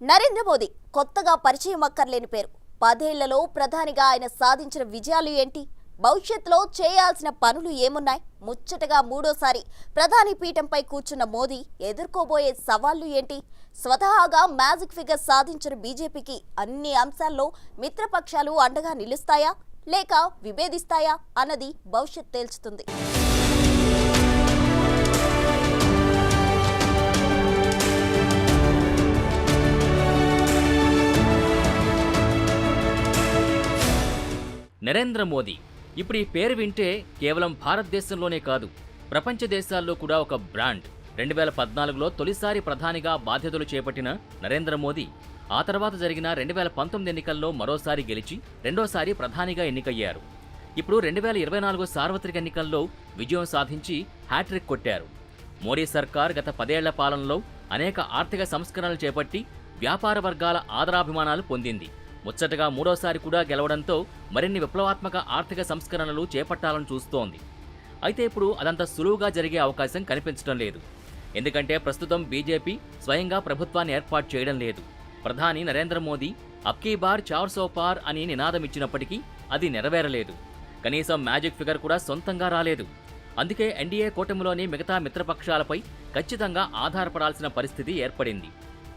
నరేంద్ర మోదీ కొత్తగా పరిచయం అక్కర్లేని పేరు. 10 ఏళ్లలో ప్రధానిగా ఆయన సాధించిన విజయాలు ఏంటి? భవిష్యత్తులో చేయాల్సిన పనులు ఏమున్నాయి? ముచ్చటగా మూడోసారి ప్రధాని పీఠంపై కూర్చున్న మోదీ ఎదుర్కోబోయే సవాళ్లు ఏంటి? స్వతహాగా మ్యాజిక్ ఫిగర్ సాధించిన బీజేపీకి అన్ని అంశాల్లో మిత్రపక్షాలు అండగా నిలుస్తాయా లేక విభేదిస్తాయా అన్నది భవిష్యత్ తేల్చుతుంది. నరేంద్ర మోదీ ఇప్పుడు ఈ పేరు వింటే కేవలం భారతదేశంలోనే కాదు, ప్రపంచ దేశాల్లో కూడా ఒక బ్రాండ్. 2014లో తొలిసారి ప్రధానిగా బాధ్యతలు చేపట్టిన నరేంద్ర మోదీ ఆ తర్వాత జరిగిన 2019 ఎన్నికల్లో మరోసారి గెలిచి రెండోసారి ప్రధానిగా ఎన్నికయ్యారు. ఇప్పుడు 2024 సార్వత్రిక ఎన్నికల్లో విజయం సాధించి హ్యాట్రిక్ కొట్టారు. మోడీ సర్కార్ గత 10 ఏళ్ల పాలనలో అనేక ఆర్థిక సంస్కరణలు చేపట్టి వ్యాపార వర్గాల ఆదరాభిమానాలు పొందింది. ముచ్చటగా మూడోసారి కూడా గెలవడంతో మరిన్ని విప్లవాత్మక ఆర్థిక సంస్కరణలు చేపట్టాలని చూస్తోంది. అయితే ఇప్పుడు అదంత సులువుగా జరిగే అవకాశం కనిపించడం లేదు. ఎందుకంటే ప్రస్తుతం బీజేపీ స్వయంగా ప్రభుత్వాన్ని ఏర్పాటు చేయడం లేదు. ప్రధాని నరేంద్ర మోదీ అబ్కీ బార్ 400 పార్ అని నినాదం ఇచ్చినప్పటికీ అది నెరవేరలేదు. కనీసం మ్యాజిక్ ఫిగర్ కూడా సొంతంగా రాలేదు. అందుకే ఎన్డీఏ కూటమిలోని మిగతా మిత్రపక్షాలపై ఖచ్చితంగా ఆధారపడాల్సిన పరిస్థితి ఏర్పడింది.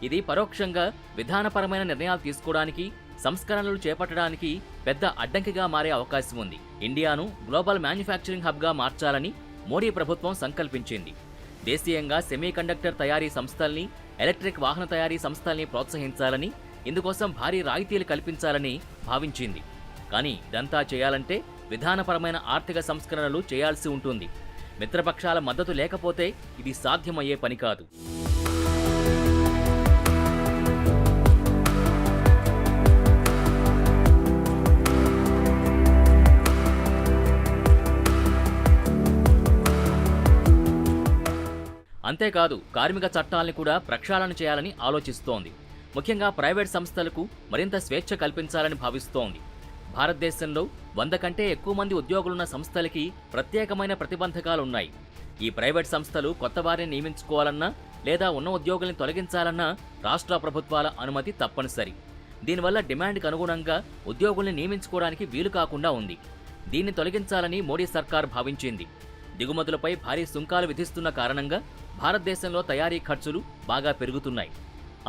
ఇది పరోక్షంగా విధానపరమైన నిర్ణయాలు తీసుకోవడానికి, సంస్కరణలు చేపట్టడానికి పెద్ద అడ్డంకిగా మారే అవకాశం ఉంది. ఇండియాను గ్లోబల్ మ్యానుఫ్యాక్చరింగ్ హబ్గా మార్చాలని మోడీ ప్రభుత్వం సంకల్పించింది. దేశీయంగా సెమీకండక్టర్ తయారీ సంస్థల్ని, ఎలక్ట్రిక్ వాహన తయారీ సంస్థల్ని ప్రోత్సహించాలని, ఇందుకోసం భారీ రాయితీలు కల్పించాలని భావించింది. కానీ ఇదంతా చేయాలంటే విధానపరమైన ఆర్థిక సంస్కరణలు చేయాల్సి ఉంటుంది. మిత్రపక్షాల మద్దతు లేకపోతే ఇది సాధ్యమయ్యే పని కాదు. అంతేకాదు కార్మిక చట్టాలను కూడా ప్రక్షాళన చేయాలని ఆలోచిస్తోంది. ముఖ్యంగా ప్రైవేట్ సంస్థలకు మరింత స్వేచ్ఛ కల్పించాలని భావిస్తోంది. భారతదేశంలో 100 కంటే ఎక్కువ మంది ఉద్యోగులున్న సంస్థలకి ప్రత్యేకమైన ప్రతిబంధకాలున్నాయి. ఈ ప్రైవేట్ సంస్థలు కొత్త వారిని నియమించుకోవాలన్నా లేదా ఉన్న ఉద్యోగుల్ని తొలగించాలన్నా రాష్ట్ర ప్రభుత్వాల అనుమతి తప్పనిసరి. దీనివల్ల డిమాండ్కి అనుగుణంగా ఉద్యోగుల్ని నియమించుకోవడానికి వీలు కాకుండా ఉంది. దీన్ని తొలగించాలని మోడీ సర్కార్ భావించింది. దిగుమతులపై భారీ సుంకాలు విధిస్తున్న కారణంగా భారతదేశంలో తయారీ ఖర్చులు బాగా పెరుగుతున్నాయి.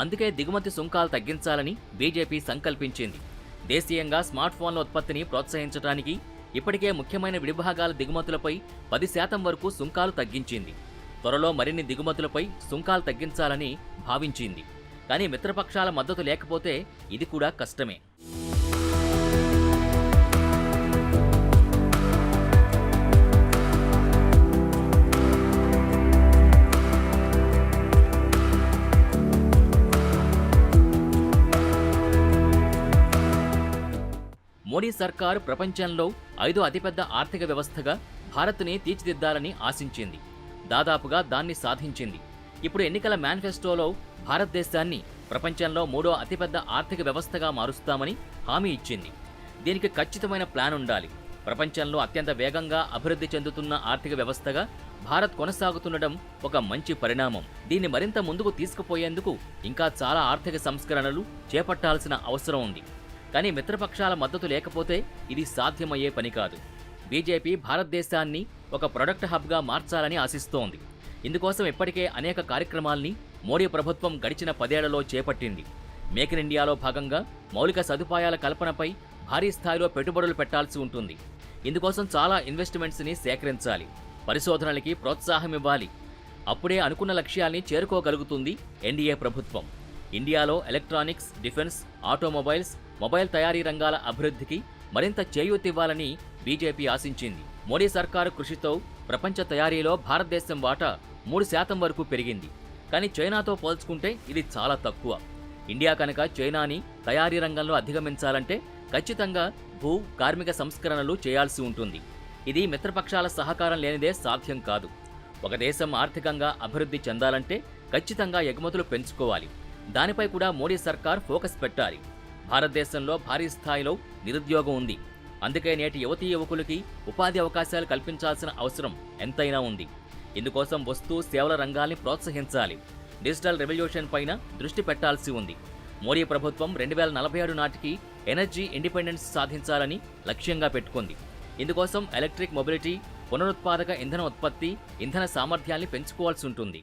అందుకే దిగుమతి సుంకాలు తగ్గించాలని బీజేపీ సంకల్పించింది. దేశీయంగా స్మార్ట్ ఫోన్ల ఉత్పత్తిని ప్రోత్సహించడానికి ఇప్పటికే ముఖ్యమైన విడిభాగాల దిగుమతులపై 10% వరకు సుంకాలు తగ్గించింది. త్వరలో మరిన్ని దిగుమతులపై సుంకాలు తగ్గించాలని భావించింది. కానీ మిత్రపక్షాల మద్దతు లేకపోతే ఇది కూడా కష్టమే. మోడీ సర్కారు ప్రపంచంలో 5వ అతిపెద్ద ఆర్థిక వ్యవస్థగా భారత్ని తీర్చిదిద్దాలని ఆశించింది. దాదాపుగా దాన్ని సాధించింది. ఇప్పుడు ఎన్నికల మేనిఫెస్టోలో భారతదేశాన్ని ప్రపంచంలో 3వ అతిపెద్ద ఆర్థిక వ్యవస్థగా మారుస్తామని హామీ ఇచ్చింది. దీనికి ఖచ్చితమైన ప్లాన్ ఉండాలి. ప్రపంచంలో అత్యంత వేగంగా అభివృద్ధి చెందుతున్న ఆర్థిక వ్యవస్థగా భారత్ కొనసాగుతుండడం ఒక మంచి పరిణామం. దీన్ని మరింత ముందుకు తీసుకుపోయేందుకు ఇంకా చాలా ఆర్థిక సంస్కరణలు చేపట్టాల్సిన అవసరం ఉంది. కానీ మిత్రపక్షాల మద్దతు లేకపోతే ఇది సాధ్యమయ్యే పని కాదు. బీజేపీ భారతదేశాన్ని ఒక ప్రొడక్ట్ హబ్గా మార్చాలని ఆశిస్తోంది. ఇందుకోసం ఇప్పటికే అనేక కార్యక్రమాల్ని మోడీ ప్రభుత్వం గడిచిన 10 ఏళ్లలో చేపట్టింది. మేక్ ఇన్ ఇండియాలో భాగంగా మౌలిక సదుపాయాల కల్పనపై భారీ స్థాయిలో పెట్టుబడులు పెట్టాల్సి ఉంటుంది. ఇందుకోసం చాలా ఇన్వెస్ట్మెంట్స్ని సేకరించాలి. పరిశోధనలకి ప్రోత్సాహం ఇవ్వాలి. అప్పుడే అనుకున్న లక్ష్యాల్ని చేరుకోగలుగుతుంది ఎన్డీఏ ప్రభుత్వం. ఇండియాలో ఎలక్ట్రానిక్స్, డిఫెన్స్, ఆటోమొబైల్స్, మొబైల్ తయారీ రంగాల అభివృద్ధికి మరింత చేయూతివ్వాలని బీజేపీ ఆశించింది. మోడీ సర్కారు కృషితో ప్రపంచ తయారీలో భారతదేశం వాటా 3% వరకు పెరిగింది. కానీ చైనాతో పోల్చుకుంటే ఇది చాలా తక్కువ. ఇండియా కనుక చైనాని తయారీ రంగంలో అధిగమించాలంటే ఖచ్చితంగా కార్మిక సంస్కరణలు చేయాల్సి ఉంటుంది. ఇది మిత్రపక్షాల సహకారం లేనిదే సాధ్యం కాదు. ఒక దేశం ఆర్థికంగా అభివృద్ధి చెందాలంటే ఖచ్చితంగా ఎగుమతులు పెంచుకోవాలి. దానిపై కూడా మోడీ సర్కార్ ఫోకస్ పెట్టాలి. భారతదేశంలో భారీ స్థాయిలో నిరుద్యోగం ఉంది. అందుకే నేటి యువతీ యువకులకి ఉపాధి అవకాశాలు కల్పించాల్సిన అవసరం ఎంతైనా ఉంది. ఇందుకోసం వస్తు సేవల రంగాల్ని ప్రోత్సహించాలి. డిజిటల్ రెవల్యూషన్ పైన దృష్టి పెట్టాల్సి ఉంది. మోడీ ప్రభుత్వం 2047 నాటికి ఎనర్జీ ఇండిపెండెన్స్ సాధించాలని లక్ష్యంగా పెట్టుకుంది. ఇందుకోసం ఎలక్ట్రిక్ మొబిలిటీ, పునరుత్పాదక ఇంధన ఉత్పత్తి, ఇంధన సామర్థ్యాన్ని పెంచుకోవాల్సి ఉంటుంది.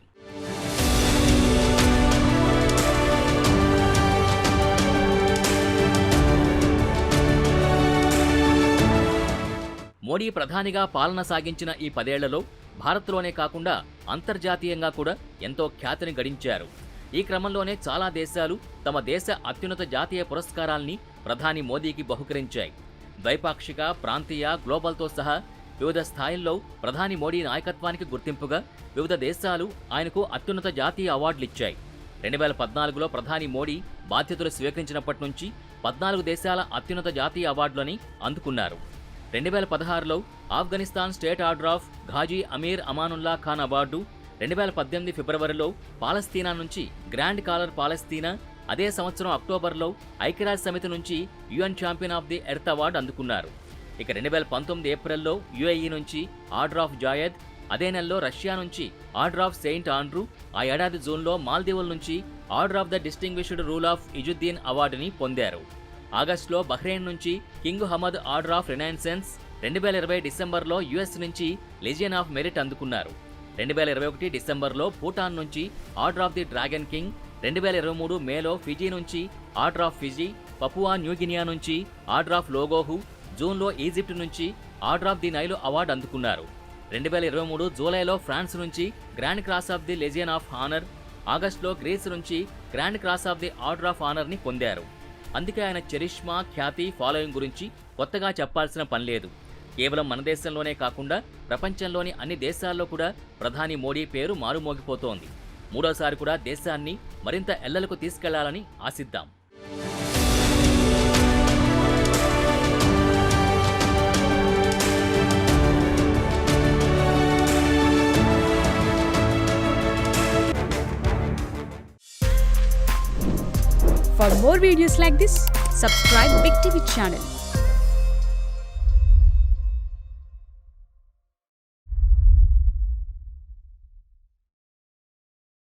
మోడీ ప్రధానిగా పాలన సాగించిన ఈ 10 ఏళ్లలో భారత్లోనే కాకుండా అంతర్జాతీయంగా కూడా ఎంతో ఖ్యాతిని గడించారు. ఈ క్రమంలోనే చాలా దేశాలు తమ దేశ అత్యున్నత జాతీయ పురస్కారాల్ని ప్రధాని మోదీకి బహుకరించాయి. ద్వైపాక్షిక, ప్రాంతీయ, గ్లోబల్తో సహా వివిధ స్థాయిల్లో ప్రధాని మోడీ నాయకత్వానికి గుర్తింపుగా వివిధ దేశాలు ఆయనకు అత్యున్నత జాతీయ అవార్డులిచ్చాయి. 2014లో ప్రధాని మోడీ బాధ్యతలు స్వీకరించినప్పటి నుంచి 14 దేశాల అత్యున్నత జాతీయ అవార్డులని అందుకున్నారు. 2016లో Afghanistan State Order of Ghazi Amir Amanullah Khan award, 2018 ఫిబ్రవరిలో పాలస్తీనా నుంచి గ్రాండ్ కాలర్ పాలస్తీనా, అదే సంవత్సరం అక్టోబర్లో ఐక్యరాజ్య సమితి నుంచి UN champion of the earth award అందుకున్నారు. ఇక 2019 ఏప్రిల్లో యుఏఈ నుంచి ఆర్డర్ ఆఫ్ జాయద్, అదే నెలలో రష్యా నుంచి ఆర్డర్ ఆఫ్ సెయింట్ ఆండ్రూ, ఆ ఏడాది జూన్లో మాల్దీవుల నుంచి Order of the Distinguished Rule of Izzuddin అవార్డుని పొందారు. ఆగస్టులో బహ్రెయిన్ నుంచి King Hamad Order of Renaissance, 2020 డిసెంబర్లో యుఎస్ నుంచి లెజియన్ ఆఫ్ మెరిట్ అందుకున్నారు. 2021 డిసెంబర్లో భూటాన్ నుంచి Order of the Dragon King, 2023 మేలో ఫిజీ నుంచి Order of Fiji, Papua New Guinea నుంచి ఆర్డర్ ఆఫ్ లోగోహు, జూన్లో ఈజిప్ట్ నుంచి Order of the Nile award అందుకున్నారు. 2023 జూలైలో ఫ్రాన్స్ నుంచి Grand Cross of the Legion of Honour, ఆగస్టులో గ్రీస్ నుంచి Grand Cross of the Order of హానర్ని పొందారు. అందుకే ఆయన చరిష్మా, ఖ్యాతి, ఫాలోయింగ్ గురించి కొత్తగా చెప్పాల్సిన పనిలేదు. కేవలం మన దేశంలోనే కాకుండా ప్రపంచంలోని అన్ని దేశాల్లో కూడా ప్రధాని మోడీ పేరు మారుమోగిపోతోంది. మూడోసారి కూడా దేశాన్ని మరింత ఎల్లలకు తీసుకెళ్లాలని ఆశిద్దాం. For more videos like this, subscribe Big TV channel.